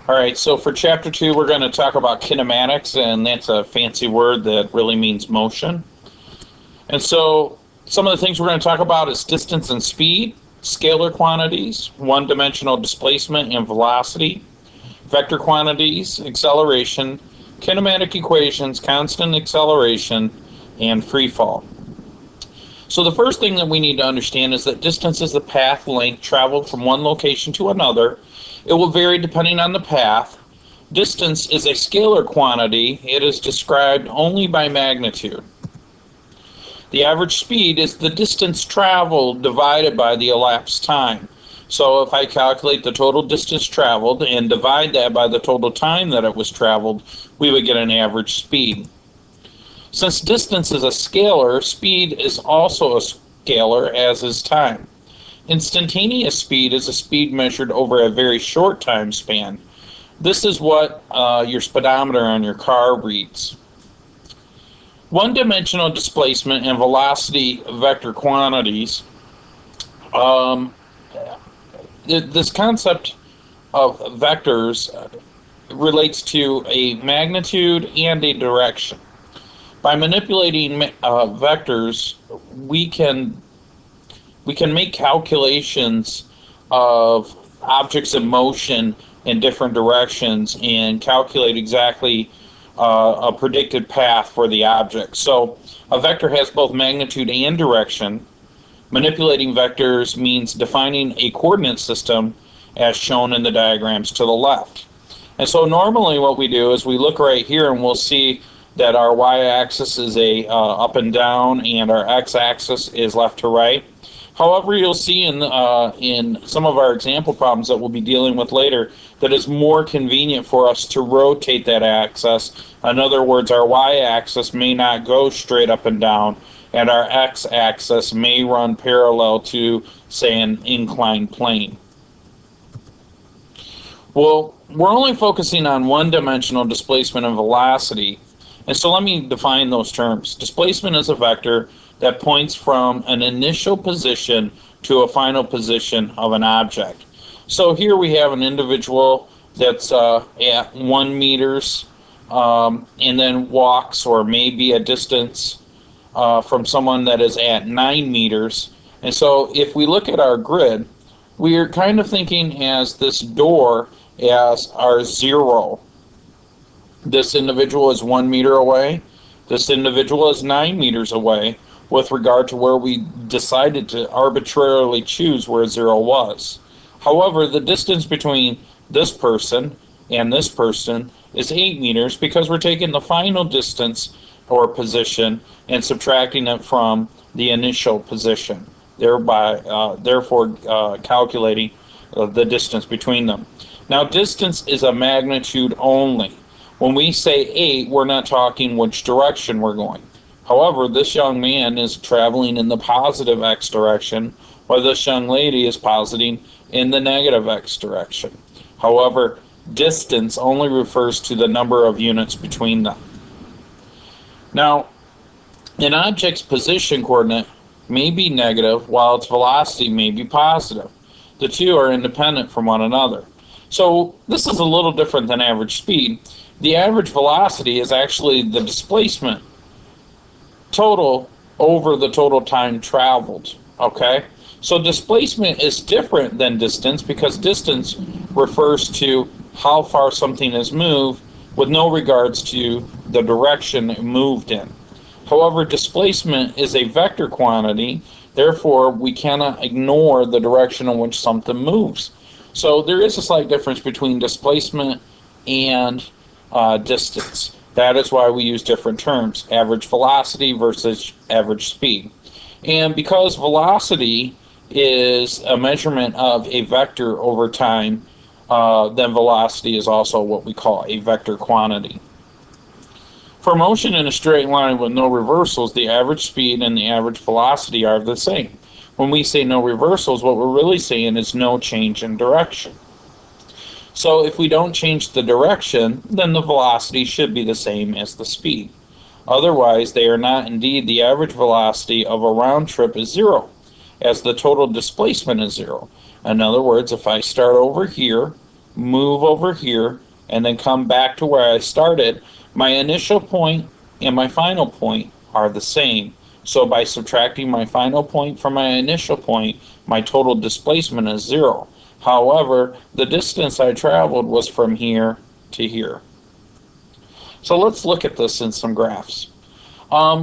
All right, so for chapter 2, we're going to talk about kinematics, and that's a fancy word that really means motion. And so some of the things we're going to talk about is distance and speed, scalar quantities, one-dimensional displacement and velocity, vector quantities, acceleration, kinematic equations, constant acceleration, and free fall. So the first thing that we need to understand is that distance is the path length traveled from one location to another. It will vary depending on the path. Distance is a scalar quantity. It is described only by magnitude. The average speed is the distance traveled divided by the elapsed time. So if I calculate the total distance traveled and divide that by the total time that it was traveled, we would get an average speed. Since distance is a scalar, speed is also a scalar, as is time. Instantaneous speed is a speed measured over a very short time span. This is what your speedometer on your car reads. One-dimensional displacement and velocity vector quantities. This concept of vectors relates to a magnitude and a direction. By manipulating vectors, we can make calculations of objects in motion in different directions and calculate exactly a predicted path for the object. So a vector has both magnitude and direction. Manipulating vectors means defining a coordinate system as shown in the diagrams to the left. And so normally what we do is we look right here and we'll see that our y-axis is a up and down and our x-axis is left to right. However, you'll see in some of our example problems that we'll be dealing with later that it's more convenient for us to rotate that axis. In other words, our y-axis may not go straight up and down, and our x-axis may run parallel to, say, an inclined plane. Well, we're only focusing on one-dimensional displacement and velocity, and so let me define those terms. Displacement is a vector that points from an initial position to a final position of an object. So here we have an individual that's at 1 meters and then walks or maybe a distance from someone that is at 9 meters. And so if we look at our grid, we are kind of thinking as this door as our 0. This individual is 1 meter away. This individual is 9 meters away with regard to where we decided to arbitrarily choose where 0 was. However, the distance between this person and this person is 8 meters because we're taking the final distance or position and subtracting it from the initial position, therefore calculating the distance between them. Now, distance is a magnitude only. When we say 8, we're not talking which direction we're going. However, this young man is traveling in the positive x direction, while this young lady is positing in the negative x direction. However, distance only refers to the number of units between them. Now, an object's position coordinate may be negative while its velocity may be positive. The two are independent from one another. So this is a little different than average speed. The average velocity is actually the displacement total over the total time traveled, okay? So displacement is different than distance because distance refers to how far something has moved with no regards to the direction it moved in. However, displacement is a vector quantity, therefore we cannot ignore the direction in which something moves. So there is a slight difference between displacement and distance. That is why we use different terms, average velocity versus average speed. And because velocity is a measurement of a vector over time, then velocity is also what we call a vector quantity. For motion in a straight line with no reversals, the average speed and the average velocity are the same. When we say no reversals, what we're really saying is no change in direction. So if we don't change the direction, then the velocity should be the same as the speed. Otherwise, they are not. Indeed, the average velocity of a round trip is 0, as the total displacement is 0. In other words, if I start over here move over here, and then come back to where I started, my initial point and my final point are the same. So by subtracting my final point from my initial point, my total displacement is 0. However, the distance I traveled was from here to here. So let's look at this in some graphs.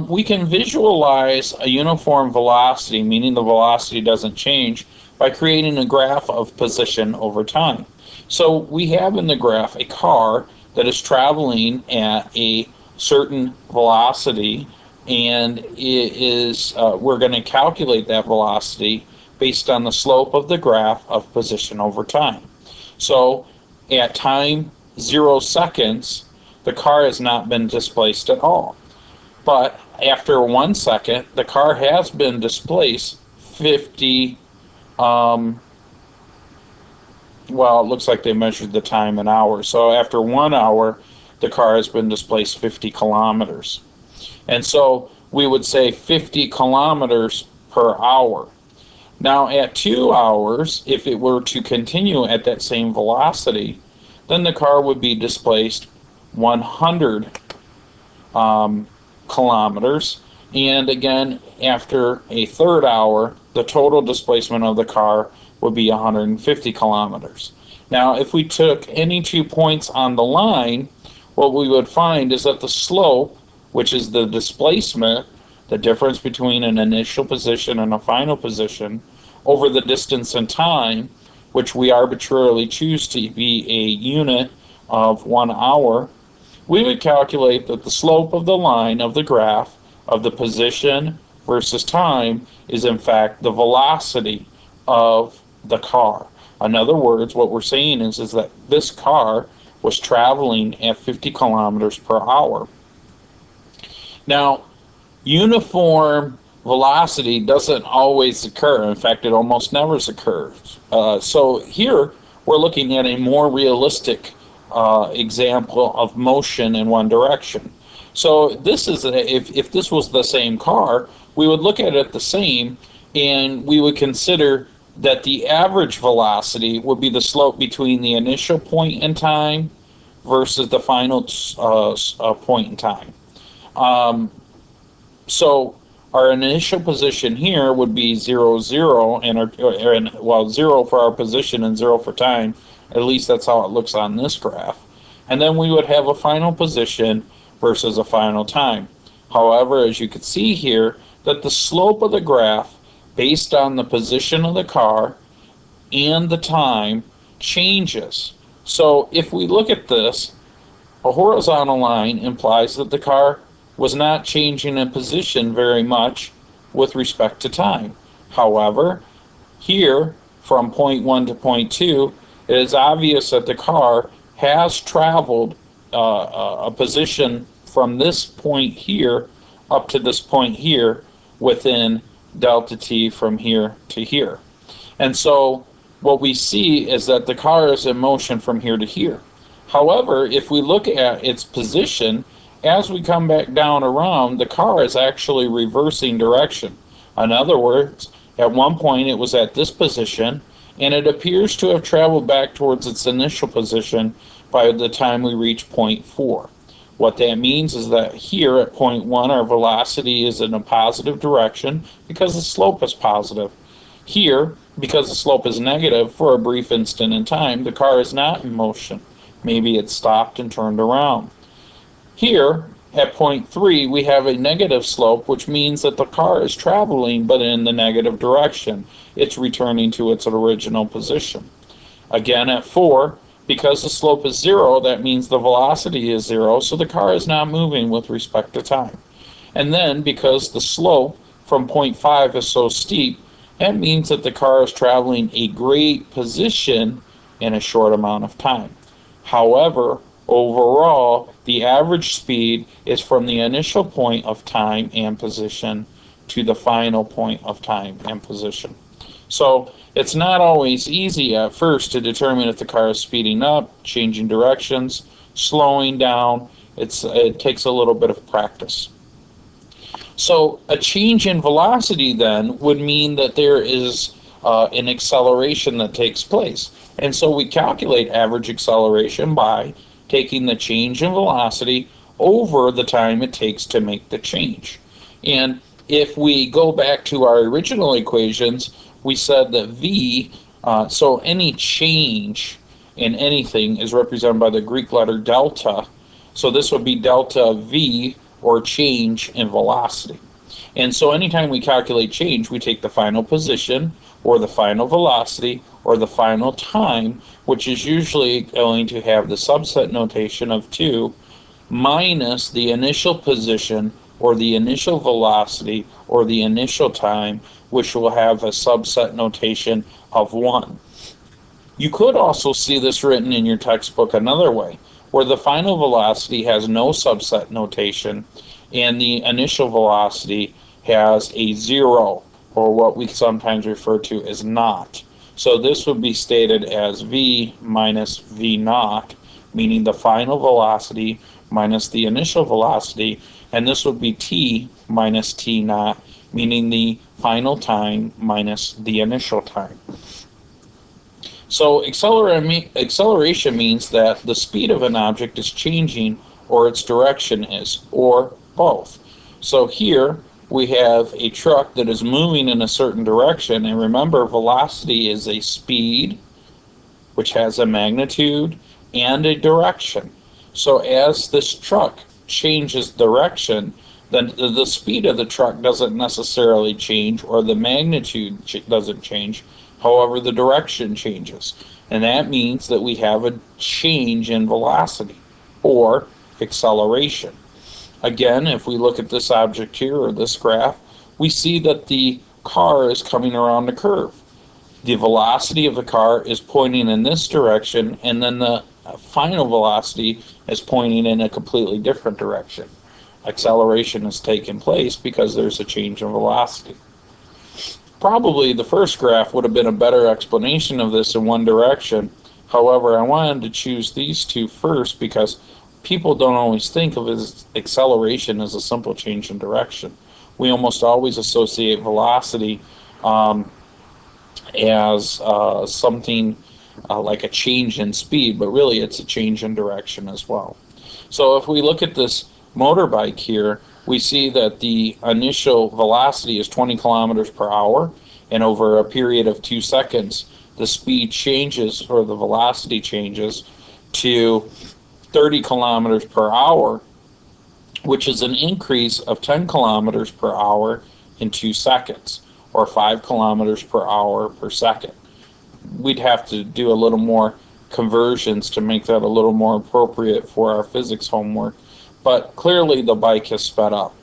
We can visualize a uniform velocity, meaning the velocity doesn't change, by creating a graph of position over time. So we have in the graph a car that is traveling at a certain velocity, and we're going to calculate that velocity based on the slope of the graph of position over time. So at time 0 seconds, the car has not been displaced at all. But after 1 second, the car has been displaced 50, well, it looks like they measured the time in hours. So after 1 hour, the car has been displaced 50 kilometers. And so we would say 50 kilometers per hour. Now at 2 hours, if it were to continue at that same velocity, then the car would be displaced 100 kilometers. And again, after a third hour, the total displacement of the car would be 150 kilometers. Now, if we took any 2 points on the line, what we would find is that the slope, which is the displacement, the difference between an initial position and a final position, over the distance and time, which we arbitrarily choose to be a unit of 1 hour, we would calculate that the slope of the line of the graph of the position versus time is in fact the velocity of the car. In other words, what we're saying is that this car was traveling at 50 kilometers per hour. Now, uniform velocity doesn't always occur. In fact, it almost never occurs. So here we're looking at a more realistic example of motion in one direction. So this is if this was the same car, we would look at it the same, and we would consider that the average velocity would be the slope between the initial point in time versus the final point in time. So our initial position here would be 0, 0, and 0 for our position and 0 for time. At least that's how it looks on this graph. And then we would have a final position versus a final time. However, as you can see here, that the slope of the graph based on the position of the car and the time changes. So if we look at this, a horizontal line implies that the car was not changing in position very much with respect to time. However, here from point 1 to point 2, it is obvious that the car has traveled a position from this point here up to this point here within delta t from here to here. And so what we see is that the car is in motion from here to here. However, if we look at its position, as we come back down around, the car is actually reversing direction. In other words, at one point it was at this position, and it appears to have traveled back towards its initial position by the time we reach point 4. What that means is that here at point 1, our velocity is in a positive direction because the slope is positive. Here, because the slope is negative for a brief instant in time, the car is not in motion. Maybe it stopped and turned around. Here, at point 3, we have a negative slope, which means that the car is traveling but in the negative direction. It's returning to its original position. Again, at 4, because the slope is 0, that means the velocity is 0, so the car is not moving with respect to time. And then, because the slope from point 5 is so steep, that means that the car is traveling a great position in a short amount of time. However, overall, the average speed is from the initial point of time and position to the final point of time and position. So it's not always easy at first to determine if the car is speeding up, changing directions, slowing down. It takes a little bit of practice. So a change in velocity then would mean that there is an acceleration that takes place. And so we calculate average acceleration by taking the change in velocity over the time it takes to make the change. And if we go back to our original equations, we said that v, so any change in anything is represented by the Greek letter delta. So this would be delta v, or change in velocity. And so anytime we calculate change, we take the final position, or the final velocity, or the final time, which is usually going to have the subset notation of 2, minus the initial position, or the initial velocity, or the initial time, which will have a subset notation of 1. You could also see this written in your textbook another way, where the final velocity has no subset notation, and the initial velocity has a 0, or what we sometimes refer to as naught. So this would be stated as v minus v naught, meaning the final velocity minus the initial velocity, and this would be t minus t naught, meaning the final time minus the initial time. So acceleration means that the speed of an object is changing, or its direction is, or both. So here we have a truck that is moving in a certain direction, and remember, velocity is a speed which has a magnitude and a direction. So as this truck changes direction, then the speed of the truck doesn't necessarily change, or the magnitude doesn't change. However, the direction changes, and that means that we have a change in velocity, or acceleration. Again, if we look at this object here, or this graph, we see that the car is coming around a curve. The velocity of the car is pointing in this direction, and then the final velocity is pointing in a completely different direction. Acceleration has taken place because there's a change in velocity. Probably the first graph would have been a better explanation of this in one direction. However, I wanted to choose these two first because people don't always think of acceleration as a simple change in direction. We almost always associate velocity as something like a change in speed, but really it's a change in direction as well. So if we look at this motorbike here, we see that the initial velocity is 20 kilometers per hour, and over a period of 2 seconds, the speed changes, or the velocity changes, to 30 kilometers per hour, which is an increase of 10 kilometers per hour in 2 seconds, or 5 kilometers per hour per second. We'd have to do a little more conversions to make that a little more appropriate for our physics homework, but clearly the bike has sped up.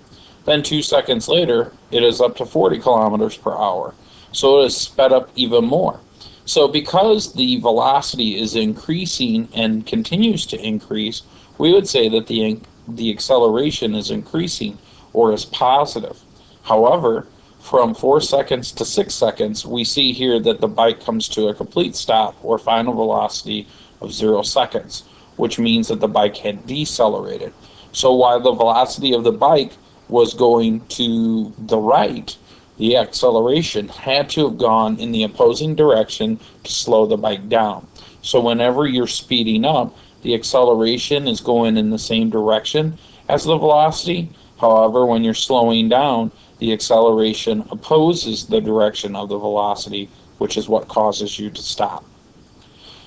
Then 2 seconds later, it is up to 40 kilometers per hour, so it has sped up even more. So because the velocity is increasing and continues to increase, we would say that the acceleration is increasing, or is positive. However, from 4 seconds to 6 seconds, we see here that the bike comes to a complete stop, or final velocity of 0 seconds, which means that the bike had decelerated. So while the velocity of the bike was going to the right, the acceleration had to have gone in the opposing direction to slow the bike down. So whenever you're speeding up, the acceleration is going in the same direction as the velocity. However, when you're slowing down, the acceleration opposes the direction of the velocity, which is what causes you to stop.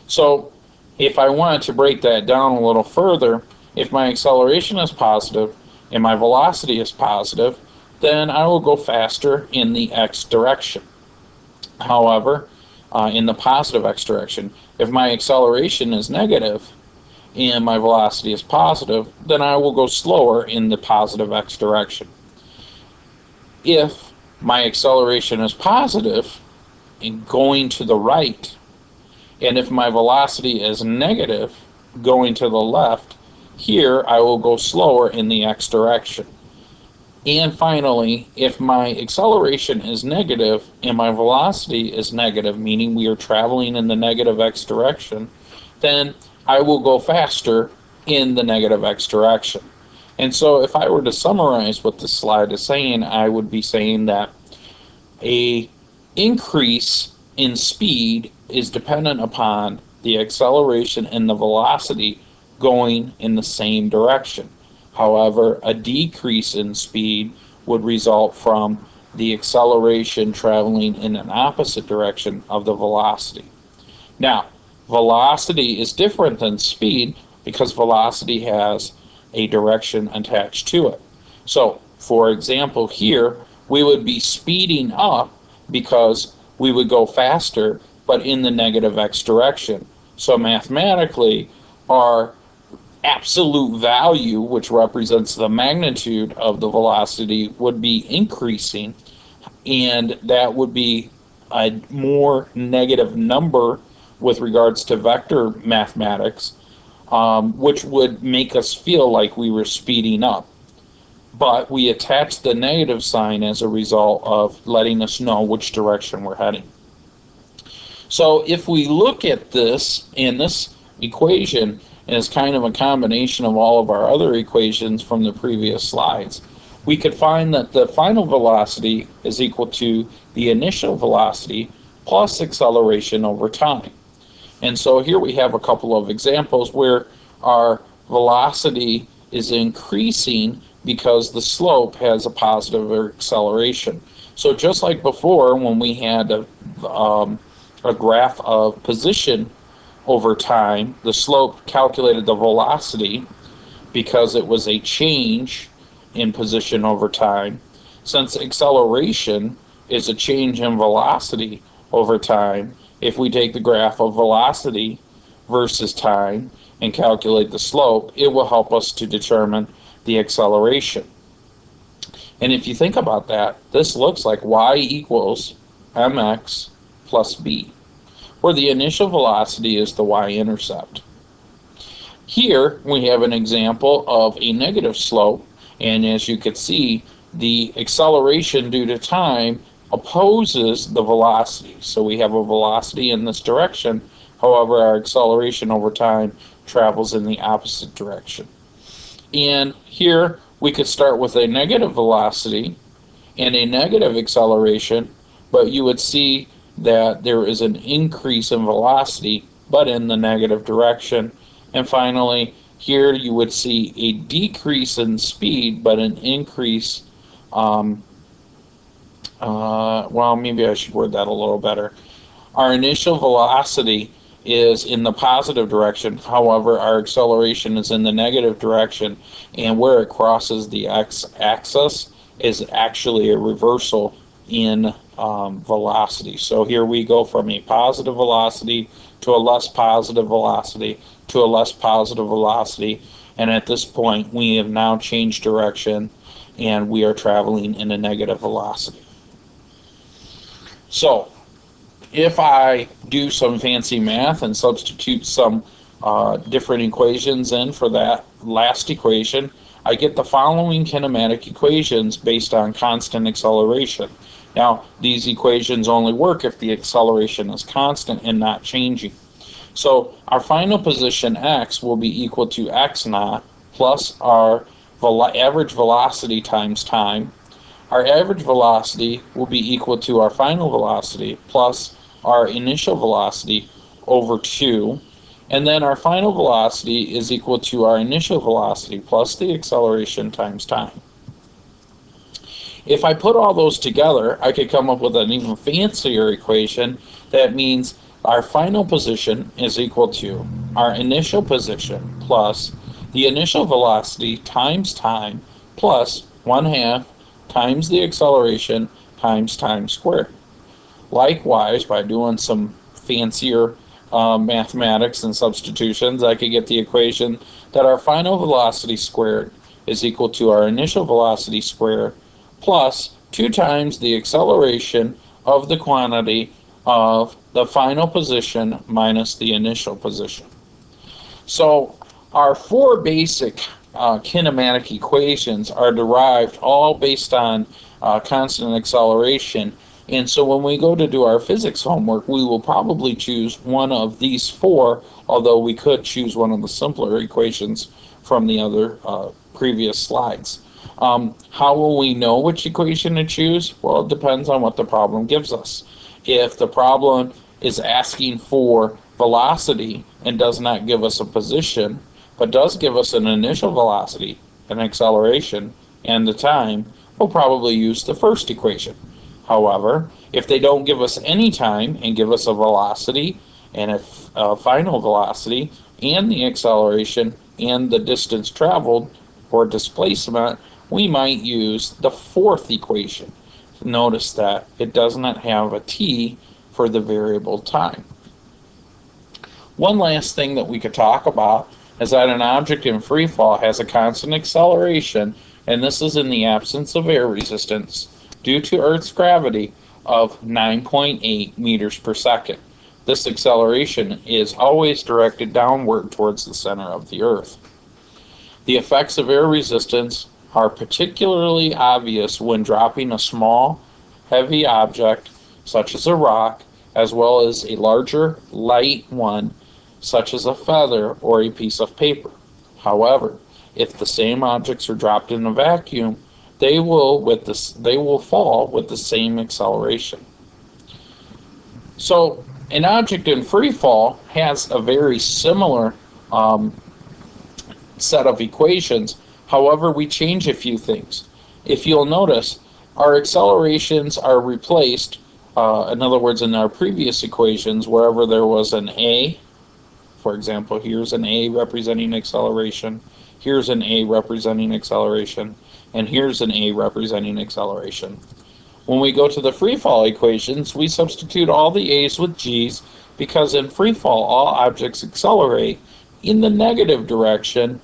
So if I wanted to break that down a little further, if my acceleration is positive and my velocity is positive, then I will go faster in the x direction. However, in the positive x direction, if my acceleration is negative and my velocity is positive, then I will go slower in the positive x direction. If my acceleration is positive and going to the right, and if my velocity is negative going to the left, here I will go slower in the x direction. And finally, if my acceleration is negative and my velocity is negative, meaning we are traveling in the negative x direction, then I will go faster in the negative x direction. And so if I were to summarize what this slide is saying, I would be saying that a increase in speed is dependent upon the acceleration and the velocity going in the same direction. However, a decrease in speed would result from the acceleration traveling in an opposite direction of the velocity. Now, velocity is different than speed because velocity has a direction attached to it. So, for example, here we would be speeding up because we would go faster but in the negative x direction. So mathematically, our absolute value, which represents the magnitude of the velocity, would be increasing, and that would be a more negative number with regards to vector mathematics, which would make us feel like we were speeding up. But we attach the negative sign as a result of letting us know which direction we're heading. So if we look at this, and this equation is kind of a combination of all of our other equations from the previous slides, we could find that the final velocity is equal to the initial velocity plus acceleration over time. And so here we have a couple of examples where our velocity is increasing because the slope has a positive acceleration. So just like before when we had a graph of position over time, the slope calculated the velocity because it was a change in position over time. Since acceleration is a change in velocity over time, if we take the graph of velocity versus time and calculate the slope, it will help us to determine the acceleration. And if you think about that, this looks like y equals mx plus b, where the initial velocity is the y-intercept. Here we have an example of a negative slope, and as you can see, the acceleration due to time opposes the velocity. So we have a velocity in this direction, however our acceleration over time travels in the opposite direction. And here we could start with a negative velocity and a negative acceleration, but you would see that there is an increase in velocity, but in the negative direction. And finally, here you would see a decrease in speed, but an increase, well, maybe I should word that a little better. Our initial velocity is in the positive direction, however, our acceleration is in the negative direction, and where it crosses the x-axis is actually a reversal in velocity. So here we go from a positive velocity to a less positive velocity to a less positive velocity, and at this point we have now changed direction and we are traveling in a negative velocity. So if I do some fancy math and substitute some different equations in for that last equation, I get the following kinematic equations based on constant acceleration. Now, these equations only work if the acceleration is constant and not changing. So our final position x will be equal to x naught plus our average velocity times time. Our average velocity will be equal to our final velocity plus our initial velocity over 2. And then our final velocity is equal to our initial velocity plus the acceleration times time. If I put all those together, I could come up with an even fancier equation that means our final position is equal to our initial position plus the initial velocity times time plus 1/2 times the acceleration times time squared. Likewise, by doing some fancier mathematics and substitutions, I could get the equation that our final velocity squared is equal to our initial velocity squared plus 2 times the acceleration of the quantity of the final position minus the initial position. So our 4 basic kinematic equations are derived all based on constant acceleration. And so when we go to do our physics homework, we will probably choose one of these 4, although we could choose one of the simpler equations from the other previous slides. How will we know which equation to choose? Well, it depends on what the problem gives us. If the problem is asking for velocity and does not give us a position, but does give us an initial velocity, an acceleration, and the time, we'll probably use the first equation. However, if they don't give us any time and give us a velocity and a final velocity and the acceleration and the distance traveled or displacement, we might use the fourth equation. Notice that it does not have a t for the variable time. One last thing that we could talk about is that an object in free fall has a constant acceleration, and this is in the absence of air resistance, due to Earth's gravity of 9.8 meters per second. This acceleration is always directed downward towards the center of the Earth. The effects of air resistance are particularly obvious when dropping a small, heavy object, such as a rock, as well as a larger, light one, such as a feather or a piece of paper. However, if the same objects are dropped in a vacuum, they will fall with the same acceleration. So, an object in free fall has a very similar set of equations. However, we change a few things. If you'll notice, our accelerations are replaced, in other words, in our previous equations, wherever there was an A, for example, here's an A representing acceleration, here's an A representing acceleration, and here's an A representing acceleration. When we go to the free fall equations, we substitute all the A's with G's because in free fall, all objects accelerate in the negative direction,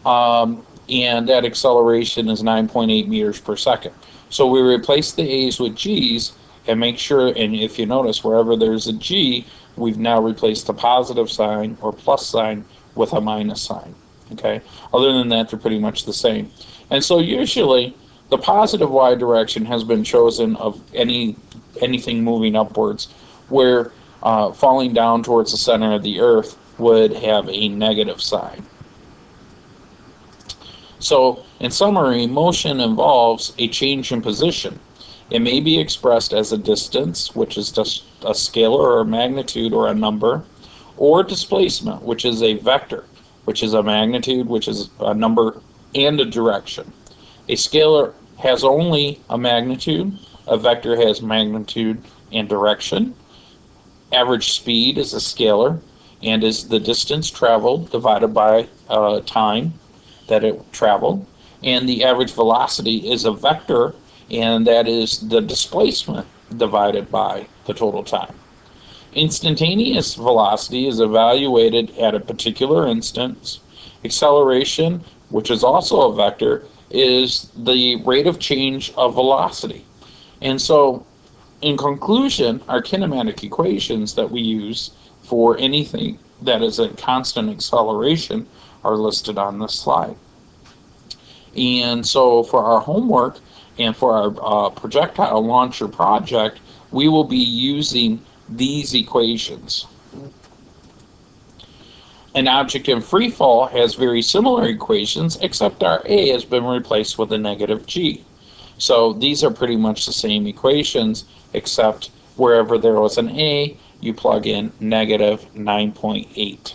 and that acceleration is 9.8 meters per second. So we replace the A's with G's and make sure, and if you notice, wherever there's a G, we've now replaced the positive sign or plus sign with a minus sign. Okay. Other than that, they're pretty much the same. And so usually the positive y direction has been chosen of anything moving upwards, where falling down towards the center of the Earth would have a negative sign. So, in summary, motion involves a change in position. It may be expressed as a distance, which is just a scalar or a magnitude or a number, or displacement, which is a vector, which is a magnitude, which is a number, and a direction. A scalar has only a magnitude, a vector has magnitude and direction. Average speed is a scalar and is the distance traveled divided by time that it traveled, and the average velocity is a vector, and that is the displacement divided by the total time. Instantaneous velocity is evaluated at a particular instance. Acceleration, which is also a vector, is the rate of change of velocity. And so, in conclusion, our kinematic equations that we use for anything that is a constant acceleration are listed on this slide. And so for our homework and for our projectile launcher project, we will be using these equations. An object in free fall has very similar equations, except our A has been replaced with a negative G. So these are pretty much the same equations, except wherever there was an A, you plug in negative 9.8.